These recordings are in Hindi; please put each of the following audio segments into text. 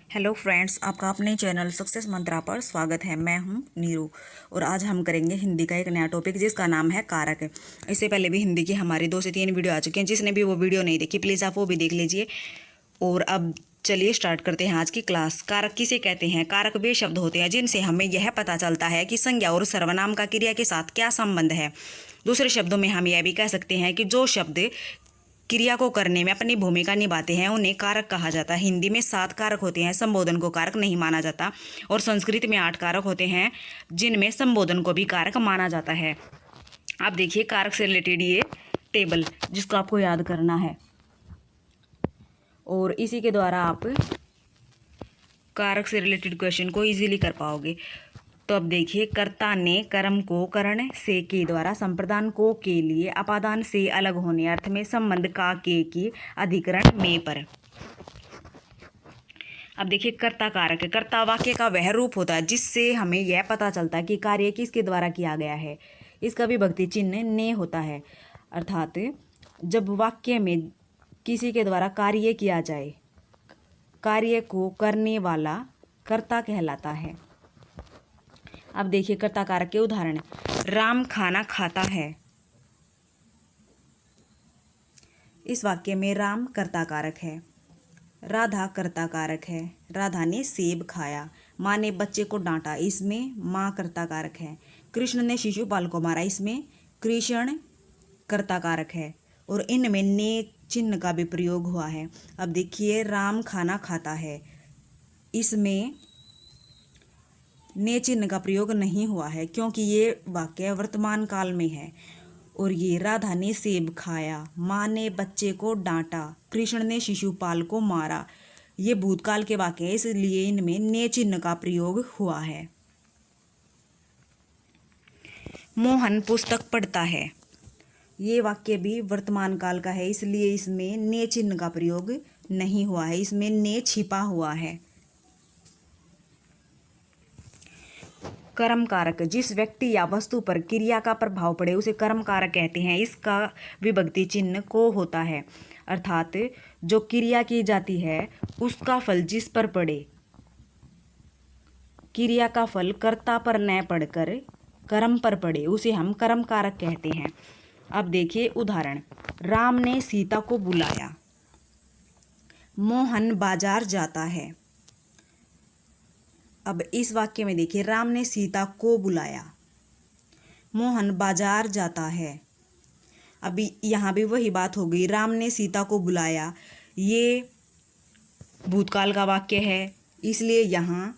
हेलो फ्रेंड्स, आपका अपने चैनल सक्सेस मंत्रा पर स्वागत है। मैं हूं नीरू और आज हम करेंगे हिंदी का एक नया टॉपिक जिसका नाम है कारक। इससे पहले भी हिंदी की हमारी 2 से 3 वीडियो आ चुकी हैं। जिसने भी वो वीडियो नहीं देखी प्लीज़ आप वो भी देख लीजिए। और अब चलिए स्टार्ट करते हैं आज की क्लास। कारक किसे कहते हैं? कारक वे शब्द होते हैं जिनसे हमें यह पता चलता है कि संज्ञा और सर्वनाम का क्रिया के साथ क्या संबंध है। दूसरे शब्दों में हम यह भी कह सकते हैं कि जो शब्द क्रिया को करने में अपनी भूमिका निभाते हैं उन्हें कारक कहा जाता है। हिंदी में 7 कारक होते हैं, संबोधन को कारक नहीं माना जाता। और संस्कृत में 8 कारक होते हैं जिनमें संबोधन को भी कारक माना जाता है। आप देखिए कारक से रिलेटेड ये टेबल जिसको आपको याद करना है और इसी के द्वारा आप कारक से रिलेटेड क्वेश्चन को इजीली कर पाओगे। तो अब देखिए, कर्ता ने कर्म को करण से के द्वारा संप्रदान को के लिए अपादान से अलग होने अर्थ में संबंध का के की अधिकरण में पर। अब देखिए कर्ता कारक है। कर्ता वाक्य का वह रूप होता है जिससे हमें यह पता चलता है कि कार्य किसके द्वारा किया गया है। इसका विभक्ति चिन्ह ने होता है, अर्थात जब वाक्य में किसी के द्वारा कार्य किया जाए, कार्य को करने वाला कर्ता कहलाता है। अब देखिए कर्ता कारक के उदाहरण। राम खाना खाता है। इस वाक्य में राम कर्ता कारक है। राधा कर्ता कारक है। राधा ने सेब खाया। माँ ने बच्चे को डांटा, इसमें माँ कर्ता कारक है। कृष्ण ने शिशुपाल को मारा, इसमें कृष्ण कर्ता कारक है। और इनमें ने चिन्ह का भी प्रयोग हुआ है। अब देखिए राम खाना खाता है, इसमें ने चिन्ह का प्रयोग नहीं हुआ है क्योंकि ये वाक्य वर्तमान काल में है। और ये राधा ने सेब खाया, माँ ने बच्चे को डांटा, कृष्ण ने शिशुपाल को मारा, ये भूतकाल के वाक्य है, इसलिए इनमें ने चिन्ह का प्रयोग हुआ है। मोहन पुस्तक पढ़ता है। ये वाक्य भी वर्तमान काल का है, इसलिए इसमें ने चिन्ह का प्रयोग नहीं हुआ है, इसमें ने छिपा हुआ है। कर्म कारक, जिस व्यक्ति या वस्तु पर क्रिया का प्रभाव पड़े उसे कर्म कारक कहते हैं। इसका विभक्ति चिन्ह को होता है, अर्थात जो क्रिया की जाती है उसका फल जिस पर पड़े, क्रिया का फल कर्ता पर न पड़कर कर्म पर पड़े, उसे हम कर्म कारक कहते हैं। अब देखिए उदाहरण। राम ने सीता को बुलाया। मोहन बाजार जाता है। अब इस वाक्य में देखिए राम ने सीता को बुलाया, मोहन बाजार जाता है। अभी यहाँ भी वही बात हो गई, राम ने सीता को बुलाया, ये भूतकाल का वाक्य है इसलिए यहाँ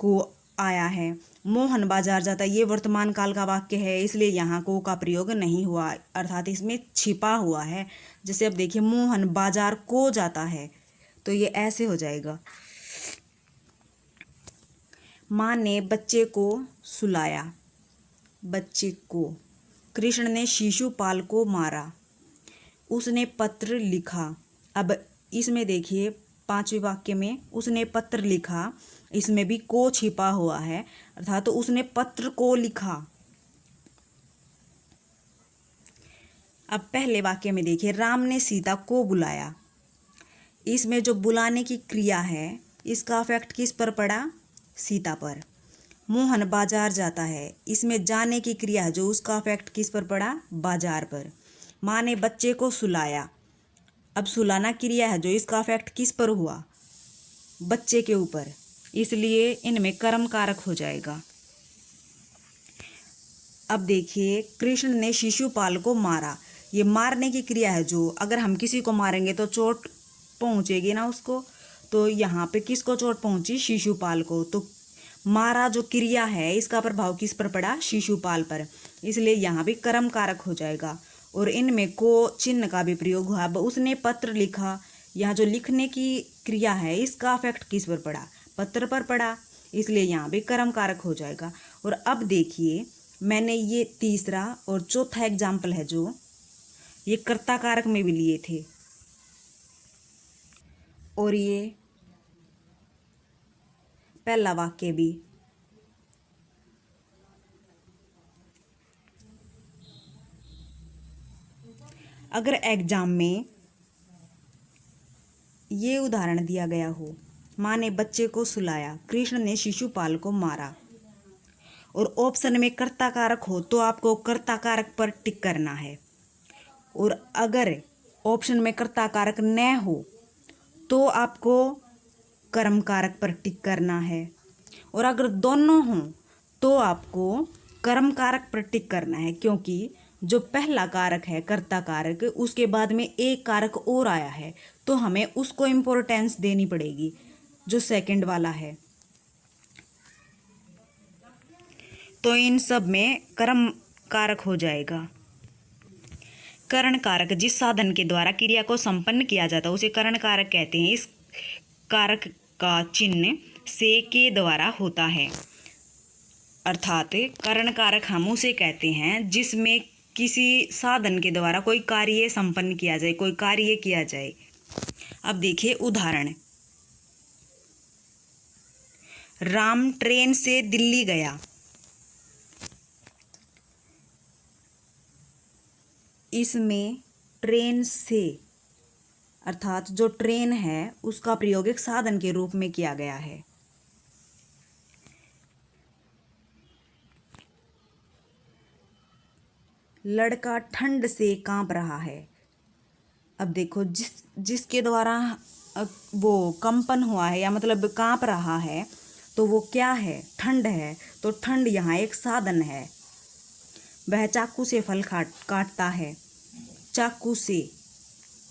को आया है। मोहन बाजार जाता है, ये वर्तमान काल का वाक्य है इसलिए यहाँ को का प्रयोग नहीं हुआ, अर्थात इसमें छिपा हुआ है। जैसे अब देखिए मोहन बाजार को जाता है तो ये ऐसे हो जाएगा। माँ ने बच्चे को सुलाया, बच्चे को। कृष्ण ने शिशुपाल को मारा, उसने पत्र लिखा। अब इसमें देखिए 5वें वाक्य में उसने पत्र लिखा, इसमें भी को छिपा हुआ है, अर्थात तो उसने पत्र को लिखा। अब पहले वाक्य में देखिए राम ने सीता को बुलाया, इसमें जो बुलाने की क्रिया है इसका इफेक्ट किस पर पड़ा? सीता पर। मोहन बाजार जाता है, इसमें जाने की क्रिया है जो उसका इफेक्ट किस पर पड़ा? बाजार पर। माँ ने बच्चे को सुलाया, अब सुलाना क्रिया है जो इसका इफेक्ट किस पर हुआ? बच्चे के ऊपर, इसलिए इनमें कर्म कारक हो जाएगा। अब देखिए कृष्ण ने शिशुपाल को मारा, ये मारने की क्रिया है जो अगर हम किसी को मारेंगे तो चोट पहुंचेगी ना उसको, तो यहाँ पे किसको चोट पहुंची? शिशुपाल को। तो मारा जो क्रिया है इसका प्रभाव किस पर पड़ा? शिशुपाल पर, इसलिए यहाँ भी कर्म कारक हो जाएगा। और इनमें को चिन्ह का भी प्रयोग हुआ। उसने पत्र लिखा, यहाँ जो लिखने की क्रिया है इसका इफेक्ट किस पर पड़ा? पत्र पर पड़ा, इसलिए यहाँ भी कर्म कारक हो जाएगा। और अब देखिए मैंने ये तीसरा और चौथा एग्जाम्पल है जो ये कर्ता कारक में भी लिए थे, और ये पहला वाक्य भी। अगर एग्जाम में ये उदाहरण दिया गया हो माँ ने बच्चे को सुलाया, कृष्ण ने शिशुपाल को मारा। और ऑप्शन में कर्ता कारक हो तो आपको कर्ता कारक पर टिक करना है, और अगर ऑप्शन में कर्ता कारक न हो तो आपको कर्म कारक पर टिक करना है, और अगर दोनों हों तो आपको कर्म कारक पर टिक करना है, क्योंकि जो पहला कारक है कर्ता कारक, उसके बाद में एक कारक और आया है तो हमें उसको इम्पोर्टेंस देनी पड़ेगी, जो सेकंड वाला है। तो इन सब में कर्म कारक हो जाएगा। करण कारक जिस साधन के द्वारा क्रिया को संपन्न किया जाता है उसे करण कारक कहते हैं। इस कारक का चिन्ह से के द्वारा होता है, अर्थात करण कारक हम उसे कहते हैं जिसमें किसी साधन के द्वारा कोई कार्य संपन्न किया जाए, कोई कार्य किया जाए। अब देखिए उदाहरण। राम ट्रेन से दिल्ली गया। इसमें ट्रेन से अर्थात जो ट्रेन है उसका प्रयोग एक साधन के रूप में किया गया है। लड़का ठंड से कांप रहा है। अब देखो जिसके द्वारा वो कंपन हुआ है या मतलब कांप रहा है तो वो क्या है, ठंड है। तो ठंड यहाँ एक साधन है। वह चाकू से फल काटता है। चाकू से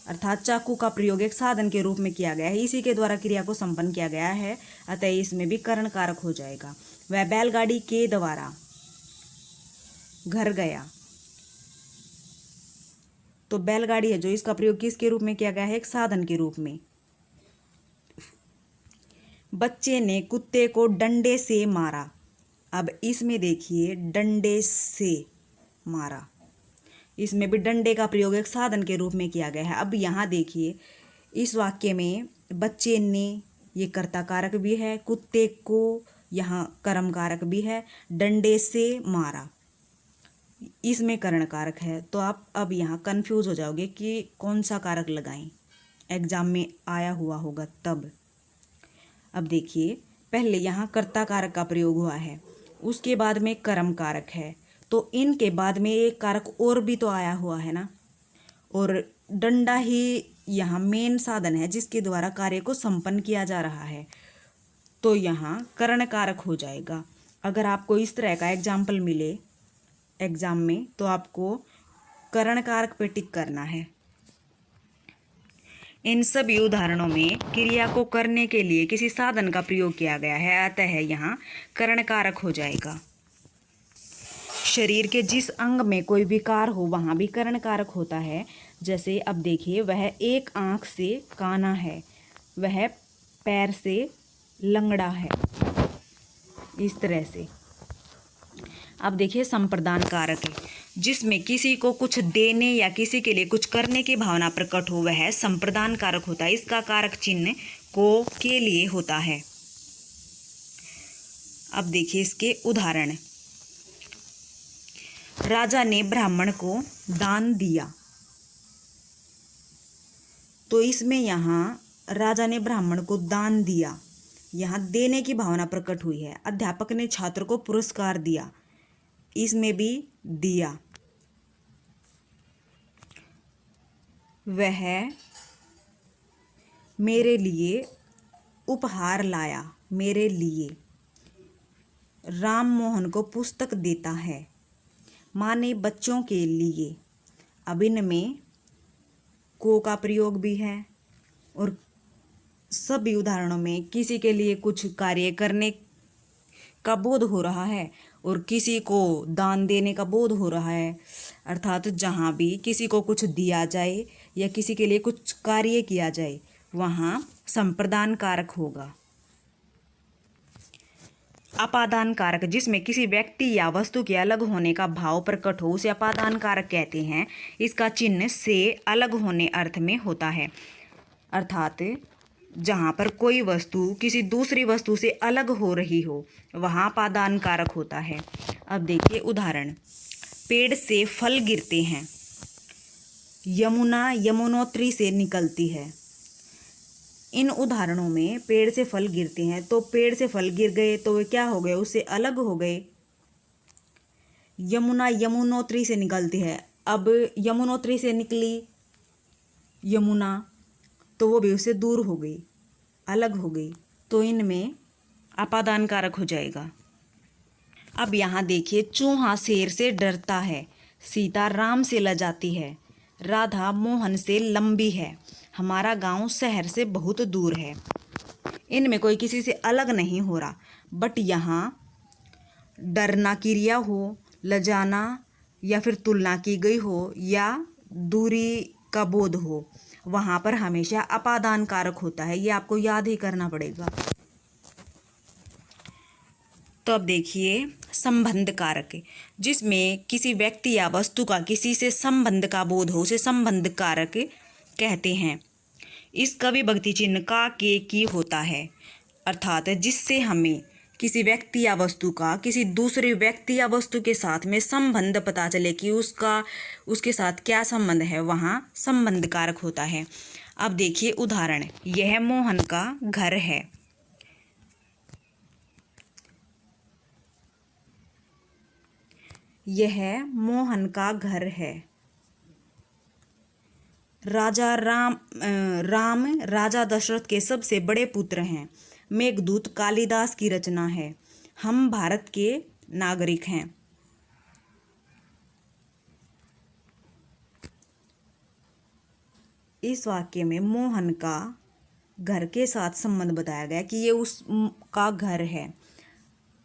अर्थात चाकू का प्रयोग एक साधन के रूप में किया गया है, इसी के द्वारा क्रिया को संपन्न किया गया है, अतः इसमें भी करण कारक हो जाएगा। वह बैलगाड़ी के द्वारा घर गया। तो बैलगाड़ी है जो इसका प्रयोग किसके रूप में किया गया है, एक साधन के रूप में। बच्चे ने कुत्ते को डंडे से मारा। अब इसमें देखिए डंडे से मारा, इसमें भी डंडे का प्रयोग एक साधन के रूप में किया गया है। अब यहाँ देखिए इस वाक्य में बच्चे ने ये कर्ता कारक भी है, कुत्ते को यहाँ कर्म कारक भी है, डंडे से मारा इसमें करण कारक है। तो आप अब यहाँ कंफ्यूज हो जाओगे कि कौन सा कारक लगाएं, एग्जाम में आया हुआ होगा तब। अब देखिए पहले यहाँ कर्ता कारक का प्रयोग हुआ है, उसके बाद में कर्म कारक है, तो इनके बाद में एक कारक और भी तो आया हुआ है ना, और डंडा ही यहाँ मेन साधन है जिसके द्वारा कार्य को संपन्न किया जा रहा है, तो यहाँ करण कारक हो जाएगा। अगर आपको इस तरह का एग्जाम्पल मिले एग्जाम में तो आपको करण कारक पे टिक करना है। इन सभी उदाहरणों में क्रिया को करने के लिए किसी साधन का प्रयोग किया गया है, अतः यहाँ करण कारक हो जाएगा। शरीर के जिस अंग में कोई विकार हो वहाँ भी करण कारक होता है। जैसे अब देखिए वह एक आँख से काना है, वह पैर से लंगड़ा है, इस तरह से। अब देखिए संप्रदान कारक है, जिसमें किसी को कुछ देने या किसी के लिए कुछ करने की भावना प्रकट हो वह संप्रदान कारक होता है। इसका कारक चिन्ह को के लिए होता है। अब देखिए इसके उदाहरण। राजा ने ब्राह्मण को दान दिया। तो इसमें यहाँ राजा ने ब्राह्मण को दान दिया, यहाँ देने की भावना प्रकट हुई है। अध्यापक ने छात्र को पुरस्कार दिया, इसमें भी दिया। वह मेरे लिए उपहार लाया, मेरे लिए। राम मोहन को पुस्तक देता है, माँ ने बच्चों के लिए। अब इनमें को का प्रयोग भी है, और सभी उदाहरणों में किसी के लिए कुछ कार्य करने का बोध हो रहा है और किसी को दान देने का बोध हो रहा है, अर्थात जहाँ भी किसी को कुछ दिया जाए या किसी के लिए कुछ कार्य किया जाए वहाँ संप्रदान कारक होगा। अपादान कारक जिसमें किसी व्यक्ति या वस्तु के अलग होने का भाव प्रकट हो उसे अपादान कारक कहते हैं। इसका चिन्ह से अलग होने अर्थ में होता है, अर्थात जहाँ पर कोई वस्तु किसी दूसरी वस्तु से अलग हो रही हो वहाँ अपादान कारक होता है। अब देखिए उदाहरण। पेड़ से फल गिरते हैं, यमुना यमुनोत्री से निकलती है। इन उदाहरणों में पेड़ से फल गिरते हैं, तो पेड़ से फल गिर गए तो वे क्या हो गए, उससे अलग हो गए। यमुना यमुनोत्री से निकलती है, अब यमुनोत्री से निकली यमुना तो वो भी उससे दूर हो गई, अलग हो गई, तो इनमें अपादान कारक हो जाएगा। अब यहाँ देखिए, चूहा शेर से डरता है, सीता राम से लजाती है, राधा मोहन से लंबी है, हमारा गांव शहर से बहुत दूर है। इनमें कोई किसी से अलग नहीं हो रहा, बट यहाँ डरना क्रिया हो, लजाना या फिर तुलना की गई हो या दूरी का बोध हो, वहाँ पर हमेशा अपादान कारक होता है। ये आपको याद ही करना पड़ेगा। तो अब देखिए संबंध कारक, जिसमें किसी व्यक्ति या वस्तु का किसी से संबंध का बोध हो, उसे संबंध कारक कहते हैं। इसका विभक्ति चिन्ह का के की होता है, अर्थात जिससे हमें किसी व्यक्ति या वस्तु का किसी दूसरे व्यक्ति या वस्तु के साथ में संबंध पता चले कि उसके साथ क्या संबंध है, वहाँ संबंध कारक होता है। अब देखिए उदाहरण, यह मोहन का घर है। यह मोहन का घर है। राम राजा दशरथ के सबसे बड़े पुत्र हैं। मेघदूत कालिदास की रचना है। हम भारत के नागरिक हैं। इस वाक्य में मोहन का घर के साथ संबंध बताया गया कि ये उसका घर है।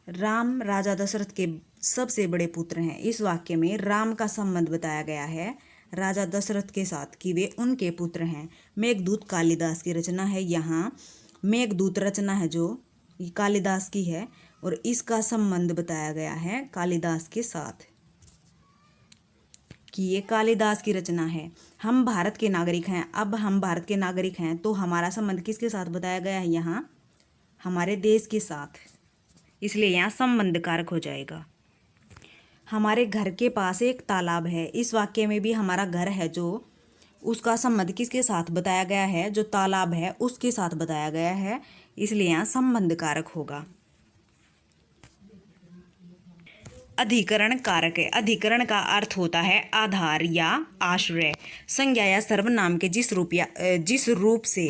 राम राजा दशरथ के सबसे बड़े पुत्र हैं। इस वाक्य में राम का संबंध बताया गया है राजा दशरथ के साथ कि वे उनके पुत्र हैं। मेघदूत कालिदास की रचना है। यहाँ मेघदूत रचना है जो कालिदास की है और इसका संबंध बताया गया है कालिदास के साथ कि ये कालिदास की रचना है। हम भारत के नागरिक हैं। अब हम भारत के नागरिक हैं तो हमारा संबंध किसके साथ बताया गया है, यहाँ हमारे देश के साथ, इसलिए यहाँ संबंध कारक हो जाएगा। हमारे घर के पास एक तालाब है। इस वाक्य में भी हमारा घर है जो उसका संबंध किसके साथ बताया गया है, जो तालाब है उसके साथ बताया गया है, इसलिए यहाँ संबंध कारक होगा। अधिकरण कारक है। अधिकरण का अर्थ होता है आधार या आश्रय। संज्ञा या सर्वनाम के जिस रूप से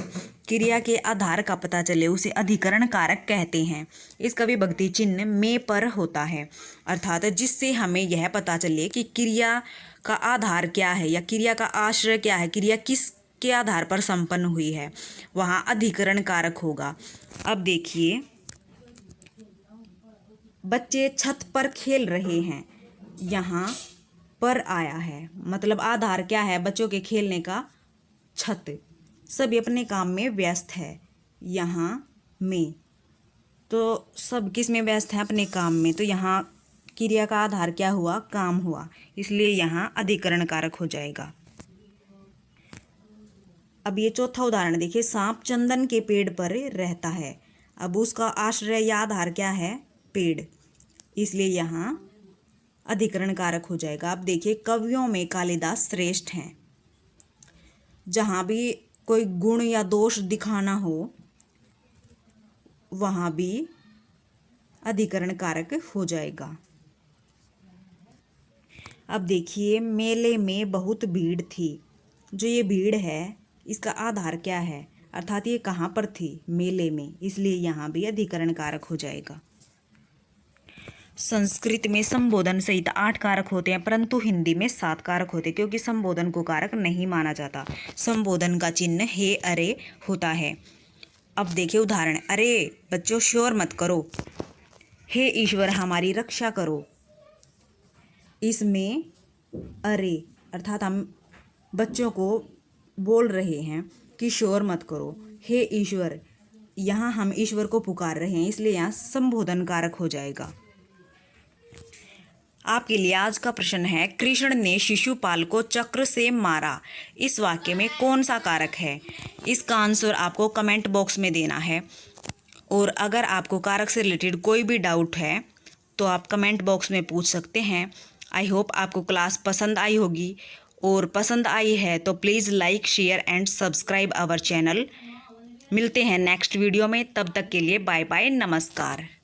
क्रिया के आधार का पता चले उसे अधिकरण कारक कहते हैं। इसका विभक्ति चिन्ह में पर होता है, अर्थात जिससे हमें यह पता चले कि क्रिया का आधार क्या है या क्रिया का आश्रय क्या है, क्रिया किसके आधार पर संपन्न हुई है, वहाँ अधिकरण कारक होगा। अब देखिए, बच्चे छत पर खेल रहे हैं। यहाँ पर आया है, मतलब आधार क्या है बच्चों के खेलने का, छत। सभी अपने काम में व्यस्त है। यहाँ में तो सब किस में व्यस्त हैं, अपने काम में, तो यहाँ क्रिया का आधार क्या हुआ, काम हुआ, इसलिए यहाँ अधिकरण कारक हो जाएगा। अब ये चौथा उदाहरण देखिए, सांप चंदन के पेड़ पर रहता है। अब उसका आश्रय या आधार क्या है, पेड़, इसलिए यहाँ अधिकरण कारक हो जाएगा। अब देखिए, कवियों में कालिदास श्रेष्ठ हैं। जहाँ भी कोई गुण या दोष दिखाना हो वहाँ भी अधिकरण कारक हो जाएगा। अब देखिए, मेले में बहुत भीड़ थी। जो ये भीड़ है इसका आधार क्या है, अर्थात ये कहाँ पर थी, मेले में, इसलिए यहाँ भी अधिकरण कारक हो जाएगा। संस्कृत में संबोधन सहित 8 कारक होते हैं, परंतु हिंदी में 7 कारक होते हैं, क्योंकि संबोधन को कारक नहीं माना जाता। संबोधन का चिन्ह हे अरे होता है। अब देखिए उदाहरण, अरे बच्चों शोर मत करो, हे ईश्वर हमारी रक्षा करो। इसमें अरे अर्थात हम बच्चों को बोल रहे हैं कि शोर मत करो, हे ईश्वर, यहाँ हम ईश्वर को पुकार रहे हैं, इसलिए यहाँ संबोधन कारक हो जाएगा। आपके लिए आज का प्रश्न है, कृष्ण ने शिशुपाल को चक्र से मारा। इस वाक्य में कौन सा कारक है? इसका आंसर आपको कमेंट बॉक्स में देना है। और अगर आपको कारक से रिलेटेड कोई भी डाउट है तो आप कमेंट बॉक्स में पूछ सकते हैं। आई होप आपको क्लास पसंद आई होगी, और पसंद आई है तो please like, share and subscribe our channel. मिलते हैं नेक्स्ट वीडियो में, तब तक के लिए बाय बाय, नमस्कार।